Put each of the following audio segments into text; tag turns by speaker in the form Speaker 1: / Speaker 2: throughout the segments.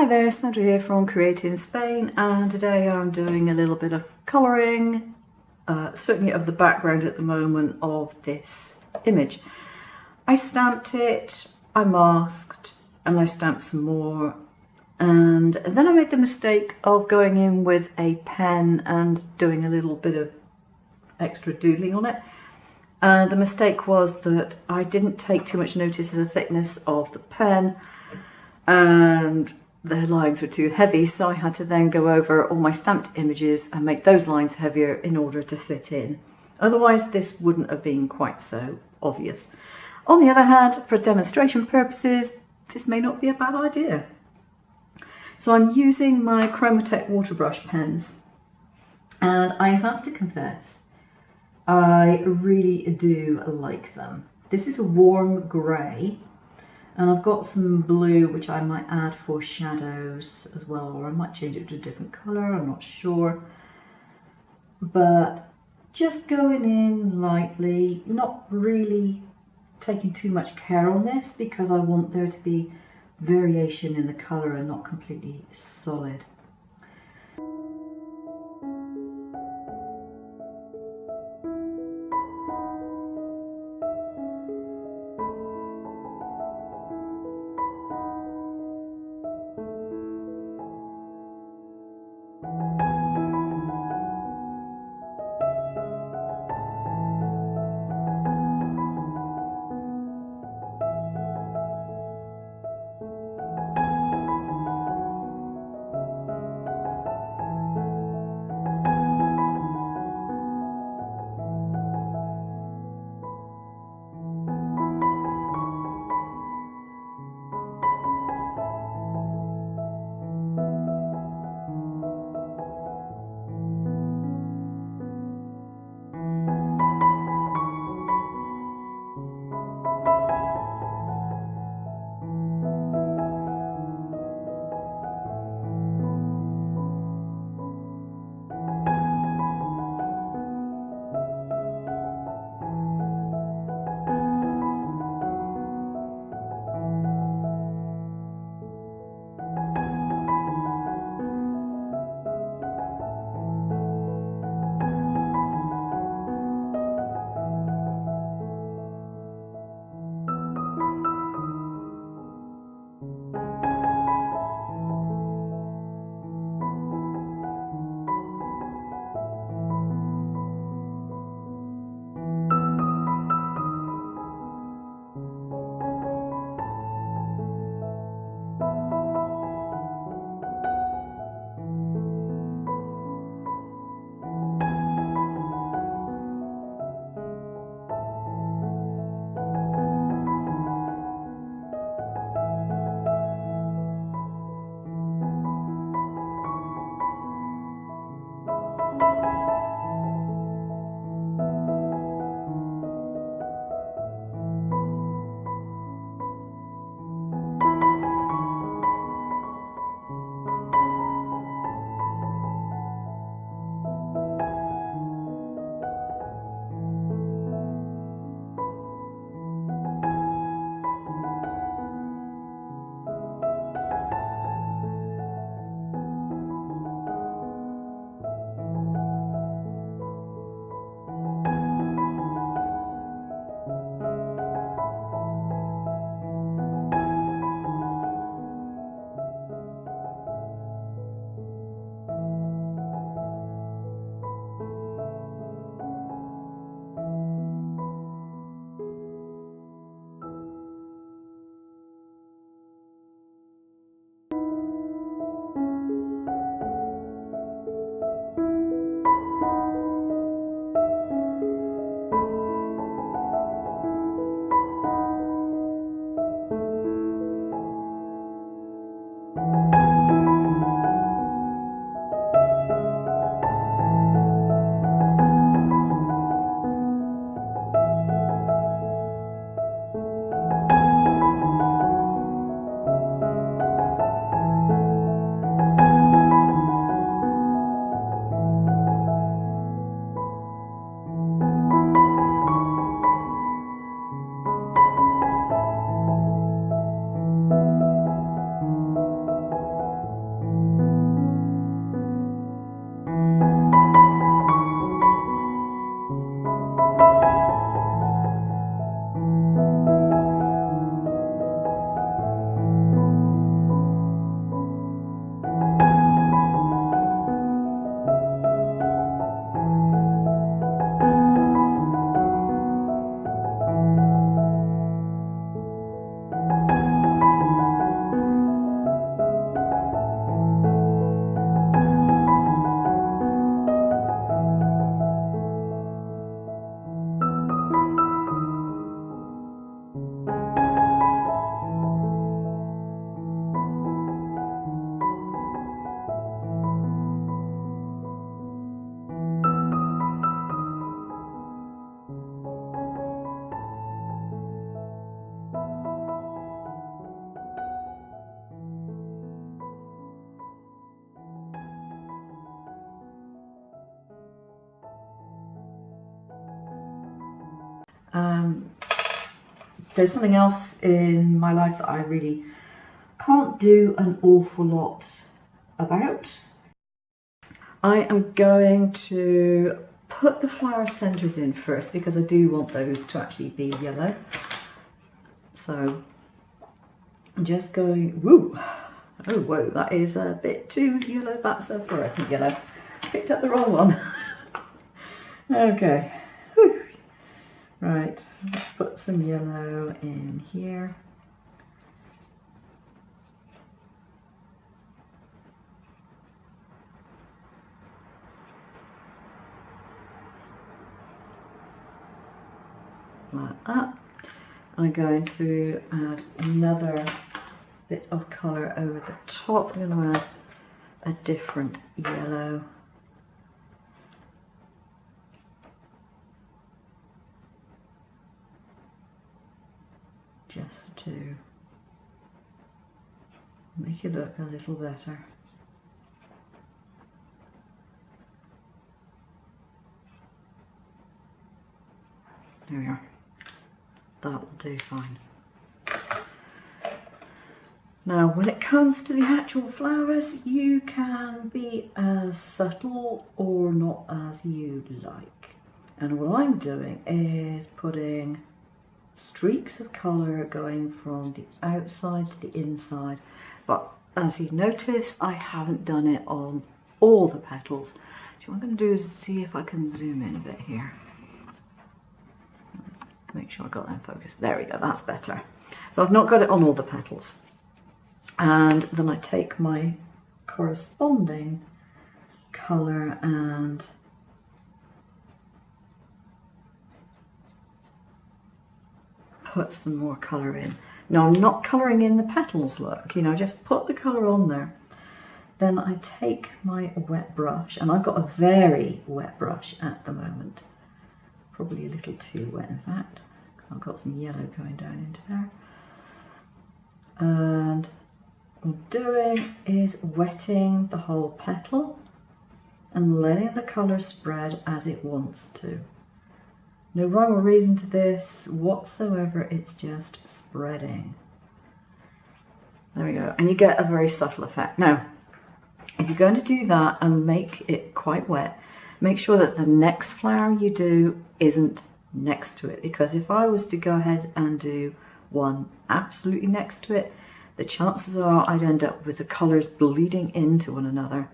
Speaker 1: there, Sandra here from Createinspain, and today I'm doing a little bit of colouring, certainly of the background at the moment of this image. I stamped it, I masked, and I stamped some more, and then I made the mistake of going in with a pen and doing a little bit of extra doodling on it. The mistake was that I didn't take too much notice of the thickness of the pen, and the lines were too heavy, so I had to then go over all my stamped images and make those lines heavier in order to fit in. Otherwise this wouldn't have been quite so obvious. On the other hand, for demonstration purposes, this may not be a bad idea. So I'm using my Chromatech water brush pens, and I have to confess, I really do like them. This is a warm grey, and I've got some blue which I might add for shadows as well, or I might change it to a different colour, I'm not sure. But just going in lightly, not really taking too much care on this because I want there to be variation in the colour and not completely solid. There's something else in my life that I really can't do an awful lot about. I am going to put the flower centres in first because I do want those to actually be yellow. So I'm just going, woo, oh whoa, that is a bit too yellow. That's a fluorescent yellow. Picked up the wrong one. Okay, whew. Right, let's put some yellow in here. Like that. I'm going to add another bit of colour over the top. I'm going to add a different yellow. Just to make it look a little better. There we are. That will do fine. Now, when it comes to the actual flowers, you can be as subtle or not as you like. And what I'm doing is putting streaks of colour going from the outside to the inside. But as you notice, I haven't done it on all the petals. So what I'm going to do is see if I can zoom in a bit here. Make sure I got that focused. There we go, that's better. So I've not got it on all the petals. And then I take my corresponding colour and put some more colour in. Now I'm not colouring in the petals, look, you know, just put the colour on there. Then I take my wet brush, and I've got a very wet brush at the moment. Probably a little too wet, in fact, because I've got some yellow going down into there. And what I'm doing is wetting the whole petal and letting the colour spread as it wants to. No rhyme or reason to this whatsoever, it's just spreading. There we go, and you get a very subtle effect. Now, if you're going to do that and make it quite wet, make sure that the next flower you do isn't next to it, because if I was to go ahead and do one absolutely next to it, the chances are I'd end up with the colours bleeding into one another,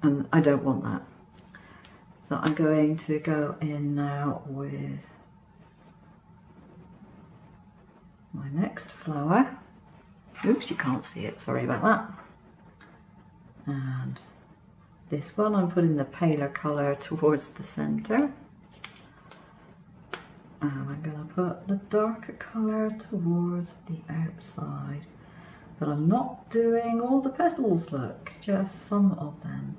Speaker 1: and I don't want that. So I'm going to go in now with my next flower. Oops, you can't see it, sorry about that. And this one, I'm putting the paler colour towards the centre. And I'm going to put the darker colour towards the outside. But I'm not doing all the petals, look, just some of them.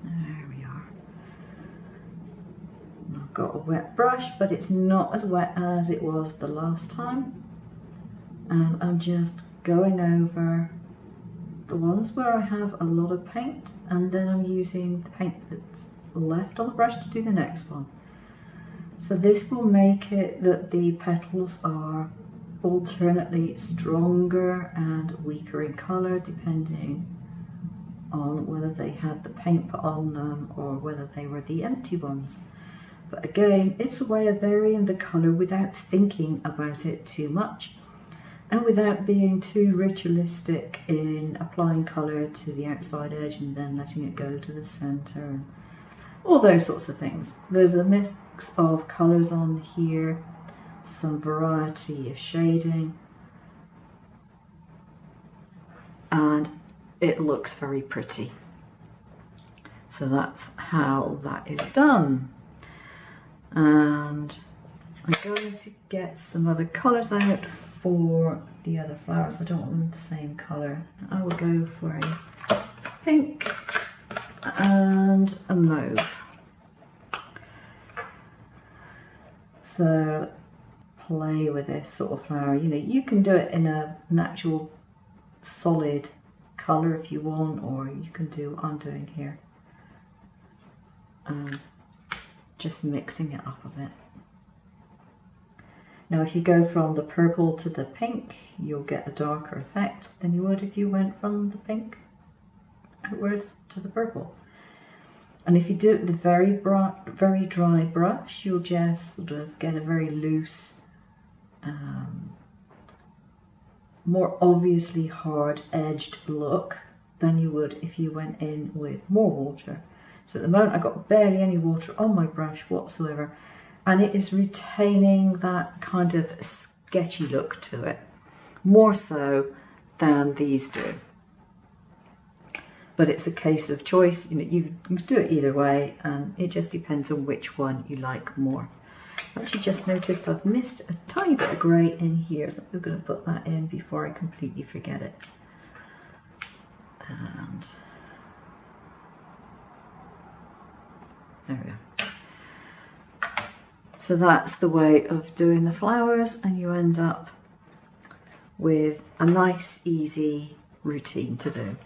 Speaker 1: There we are. And I've got a wet brush, but it's not as wet as it was the last time. And I'm just going over the ones where I have a lot of paint, and then I'm using the paint that's left on the brush to do the next one. So this will make it that the petals are alternately stronger and weaker in colour, depending on whether they had the paint put on them or whether they were the empty ones. But again, it's a way of varying the colour without thinking about it too much, and without being too ritualistic in applying colour to the outside edge and then letting it go to the centre, and all those sorts of things. There's a mix of colours on here, some variety of shading, and it looks very pretty. So that's how that is done. And I'm going to get some other colours out for the other flowers. I don't want them the same colour. I will go for a pink and a mauve. So play with this sort of flower. You know, you can do it in a natural solid colour if you want, or you can do what I'm doing here. just mixing it up a bit. Now if you go from the purple to the pink, you'll get a darker effect than you would if you went from the pink outwards to the purple. And if you do it with a very dry brush, you'll just sort of get a very loose, more obviously hard-edged look than you would if you went in with more water. So at the moment I've got barely any water on my brush whatsoever, and it is retaining that kind of sketchy look to it, more so than these do. But it's a case of choice. You know, you can do it either way, and it just depends on which one you like more. I've actually just noticed I've missed a tiny bit of grey in here, so I'm going to put that in before I completely forget it. And there we go. So that's the way of doing the flowers, and you end up with a nice, easy routine to do.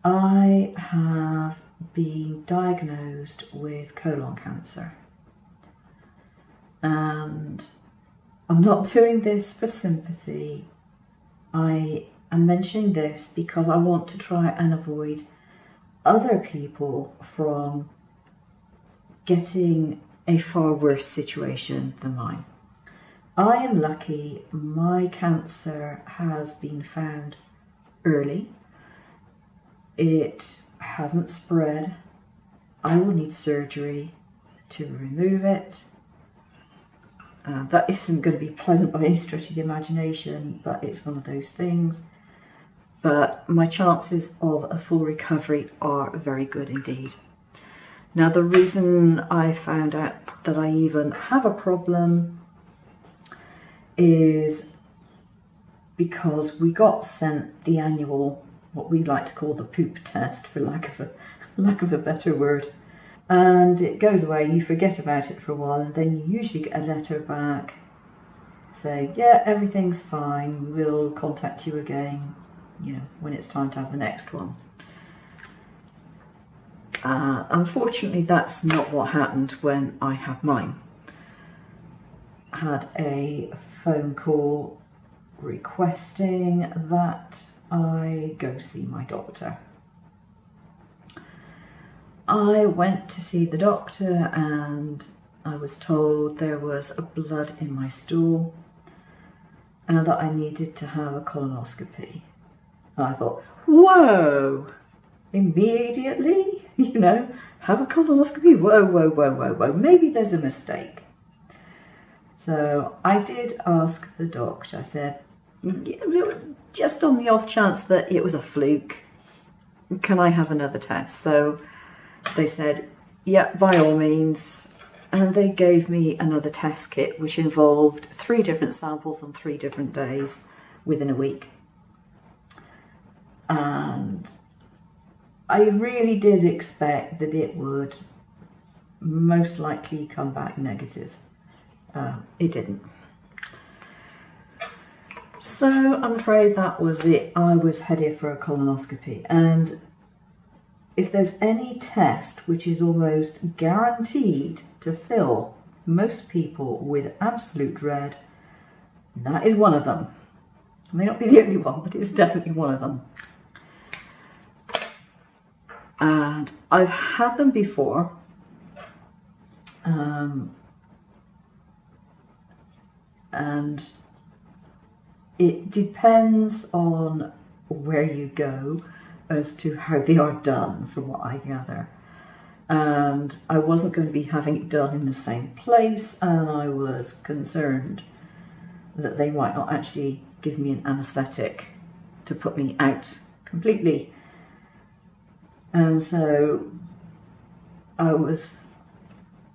Speaker 1: I have been diagnosed with colon cancer, and I'm not doing this for sympathy. I am mentioning this because I want to try and avoid other people from getting a far worse situation than mine. I am lucky. My cancer has been found early. It hasn't spread. I will need surgery to remove it. That isn't going to be pleasant by any stretch of the imagination, but it's one of those things. But my chances of a full recovery are very good indeed. Now, the reason I found out that I even have a problem is because we got sent the annual, what we like to call the poop test, for lack of a better word. And it goes away, you forget about it for a while, and then you usually get a letter back saying, yeah, everything's fine, we'll contact you again, you know, when it's time to have the next one. Unfortunately, that's not what happened when I had mine. I had a phone call requesting that I go see my doctor. I went to see the doctor and I was told there was a blood in my stool and that I needed to have a colonoscopy. And I thought, whoa, immediately, you know, have a colonoscopy? Whoa, whoa, whoa, whoa, whoa, maybe there's a mistake. So I did ask the doctor, I said, just on the off chance that it was a fluke, can I have another test? So they said, yeah, by all means. And they gave me another test kit, which involved 3 different samples on 3 different days within a week. And I really did expect that it would most likely come back negative. It didn't. So I'm afraid that was it. I was headed for a colonoscopy. And if there's any test which is almost guaranteed to fill most people with absolute dread, that is one of them. It may not be the only one, but it's definitely one of them. And I've had them before. And it depends on where you go as to how they are done, from what I gather. And I wasn't going to be having it done in the same place, and I was concerned that they might not actually give me an anaesthetic to put me out completely. And so I was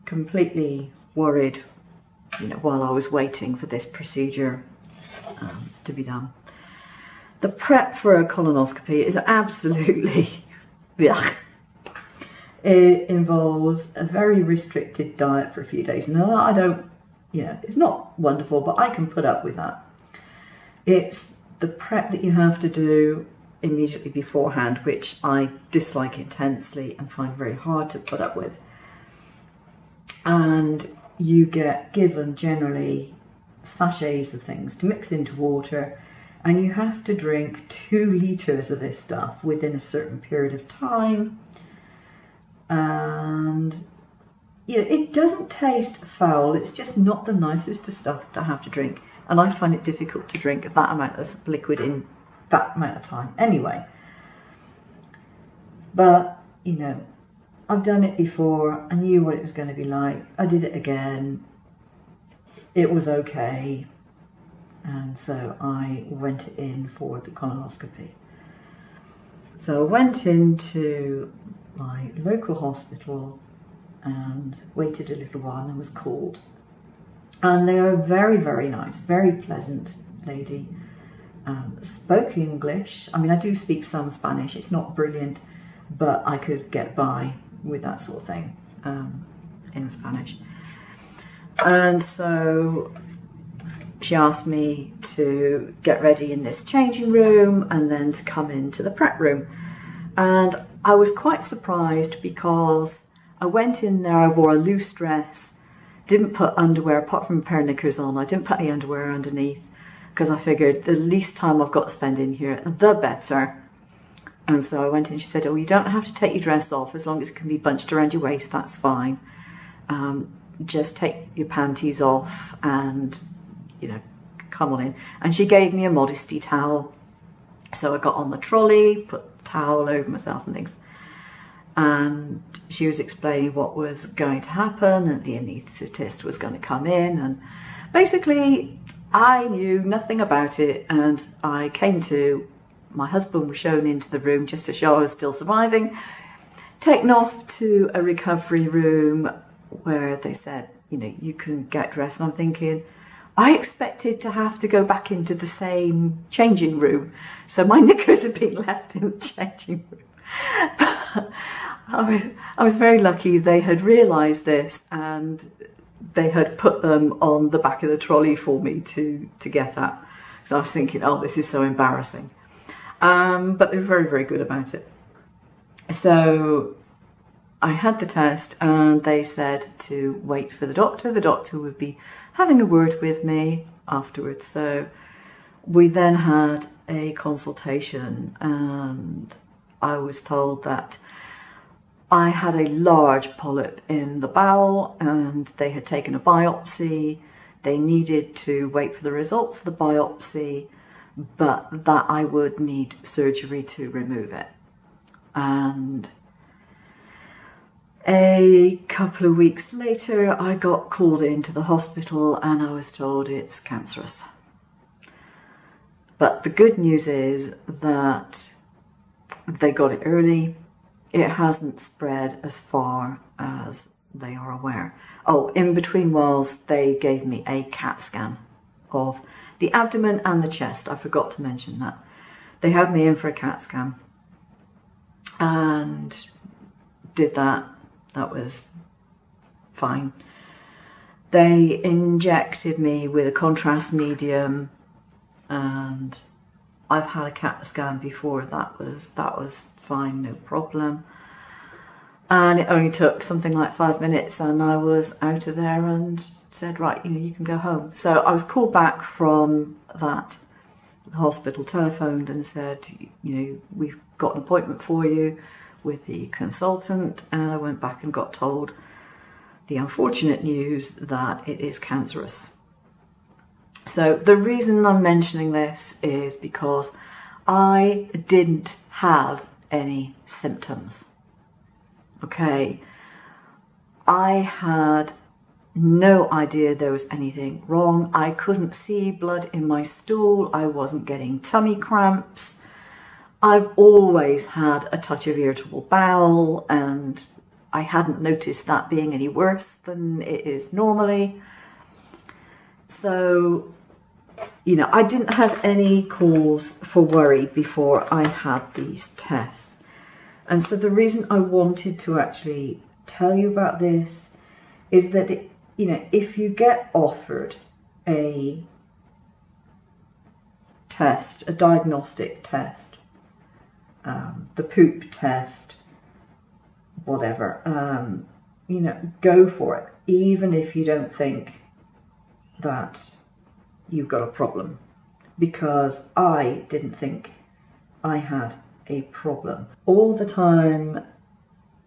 Speaker 1: completely worried, you know, while I was waiting for this procedure to be done. The prep for a colonoscopy is absolutely yuck. It involves a very restricted diet for a few days. Now, I don't, you know, it's not wonderful, but I can put up with that. It's the prep that you have to do immediately beforehand, which I dislike intensely and find very hard to put up with. and you get given generally sachets of things to mix into water, and you have to drink 2 litres of this stuff within a certain period of time. And you know, it doesn't taste foul, it's just not the nicest of stuff to have to drink. And I find it difficult to drink that amount of liquid in that amount of time anyway. But, you know, I've done it before, I knew what it was going to be like, I did it again, it was okay, and so I went in for the colonoscopy. So I went into my local hospital and waited a little while and then was called. And they were very, very nice, very pleasant lady. Spoke English. I mean, I do speak some Spanish. It's not brilliant, but I could get by with that sort of thing in Spanish. And so she asked me to get ready in this changing room and then to come into the prep room. And I was quite surprised because I went in there, I wore a loose dress, didn't put underwear, apart from a pair of knickers on, I didn't put any underwear underneath because I figured the least time I've got to spend in here, the better. And so I went in, she said, oh, you don't have to take your dress off as long as it can be bunched around your waist, that's fine. Just take your panties off and, you know, come on in. And she gave me a modesty towel. So I got on the trolley, put the towel over myself and things. And she was explaining what was going to happen, and the anaesthetist was going to come in, and basically I knew nothing about it. And I came to, my husband was shown into the room just to show I was still surviving, taken off to a recovery room where they said, you know, you can get dressed. And I'm thinking, I expected to have to go back into the same changing room, so my knickers had been left in the changing room. I was very lucky they had realised this and they had put them on the back of the trolley for me to get at. So I was thinking, oh, this is so embarrassing. But they were very, very good about it. So I had the test and they said to wait for the doctor. The doctor would be having a word with me afterwards. So we then had a consultation and I was told that I had a large polyp in the bowel and they had taken a biopsy. They needed to wait for the results of the biopsy, but that I would need surgery to remove it. And a couple of weeks later, I got called into the hospital and I was told it's cancerous. But the good news is that they got it early. It hasn't spread as far as they are aware. Oh, in between whiles, they gave me a CAT scan of the abdomen and the chest. I forgot to mention that. They had me in for a CAT scan and did that. That was fine. They injected me with a contrast medium and I've had a CAT scan before. That was fine, no problem. And it only took something like 5 minutes and I was out of there and said, right, you know, you can go home. So I was called back from that. The hospital telephoned and said, you know, we've got an appointment for you with the consultant. And I went back and got told the unfortunate news that it is cancerous. So the reason I'm mentioning this is because I didn't have any symptoms. Okay, I had no idea there was anything wrong. I couldn't see blood in my stool. I wasn't getting tummy cramps. I've always had a touch of irritable bowel and I hadn't noticed that being any worse than it is normally. So, you know, I didn't have any cause for worry before I had these tests. And so the reason I wanted to actually tell you about this is that, you know, if you get offered a test, a diagnostic test, the poop test, whatever, you know, go for it, even if you don't think that you've got a problem, because I didn't think I had a problem. All the time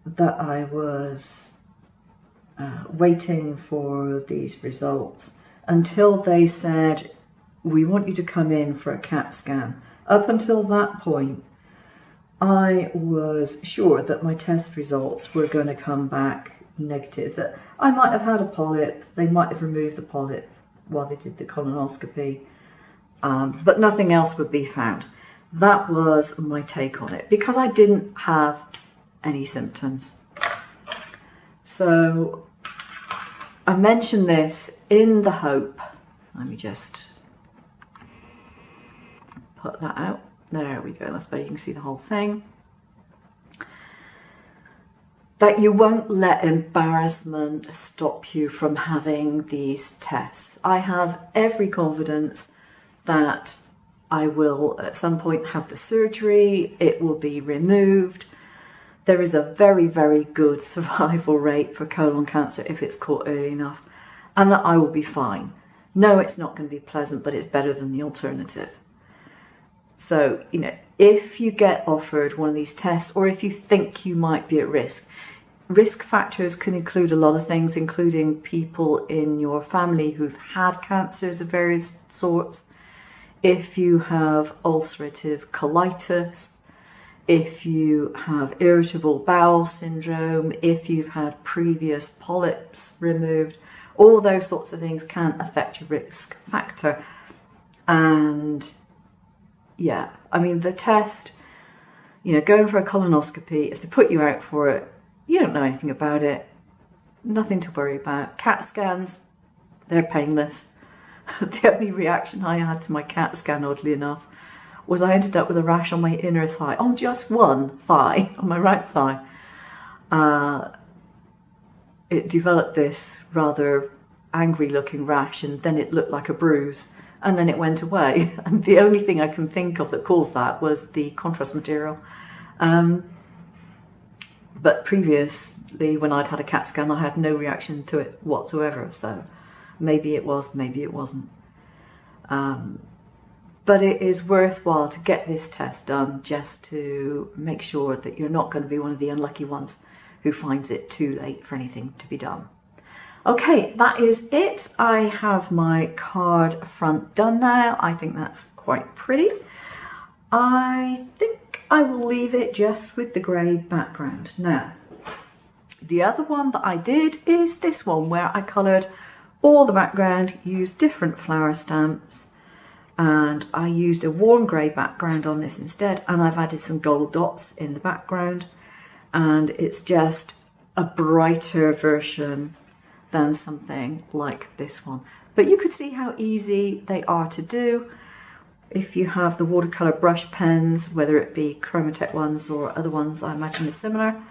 Speaker 1: that I was waiting for these results, until they said, we want you to come in for a CAT scan, up until that point, I was sure that my test results were going to come back negative, that I might have had a polyp, they might have removed the polyp while they did the colonoscopy, but nothing else would be found. That was my take on it, because I didn't have any symptoms. So I mention this in the hope, let me just put that out. There we go, that's better, you can see the whole thing. That you won't let embarrassment stop you from having these tests. I have every confidence that I will at some point have the surgery, it will be removed. There is a very, very good survival rate for colon cancer if it's caught early enough, and that I will be fine. No, it's not going to be pleasant, but it's better than the alternative. So, you know, if you get offered one of these tests, or if you think you might be at risk factors can include a lot of things, including people in your family who've had cancers of various sorts. If you have ulcerative colitis, if you have irritable bowel syndrome, if you've had previous polyps removed, all those sorts of things can affect your risk factor. And yeah, I mean, the test, you know, going for a colonoscopy, if they put you out for it, you don't know anything about it, nothing to worry about. CAT scans, they're painless. The only reaction I had to my CAT scan, oddly enough, was I ended up with a rash on my inner thigh, on just one thigh, on my right thigh. It developed this rather angry looking rash, and then it looked like a bruise, and then it went away. And the only thing I can think of that caused that was the contrast material. But previously, when I'd had a CAT scan, I had no reaction to it whatsoever. So maybe it was, maybe it wasn't. But it is worthwhile to get this test done just to make sure that you're not going to be one of the unlucky ones who finds it too late for anything to be done. Okay, that is it. I have my card front done now. I think that's quite pretty. I think I will leave it just with the grey background. Now, the other one that I did is this one where I coloured all the background, used different flower stamps, and I used a warm grey background on this instead, and I've added some gold dots in the background, and it's just a brighter version than something like this one. But you could see how easy they are to do. If you have the watercolour brush pens, whether it be Chromatech ones or other ones, I imagine is similar.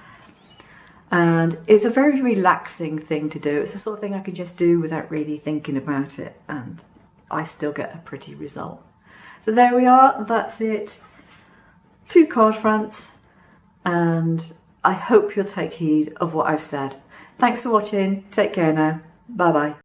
Speaker 1: And it's a very relaxing thing to do. It's the sort of thing I can just do without really thinking about it, and I still get a pretty result. So there we are, that's it. 2 card fronts, and I hope you'll take heed of what I've said. Thanks for watching, take care now, bye bye.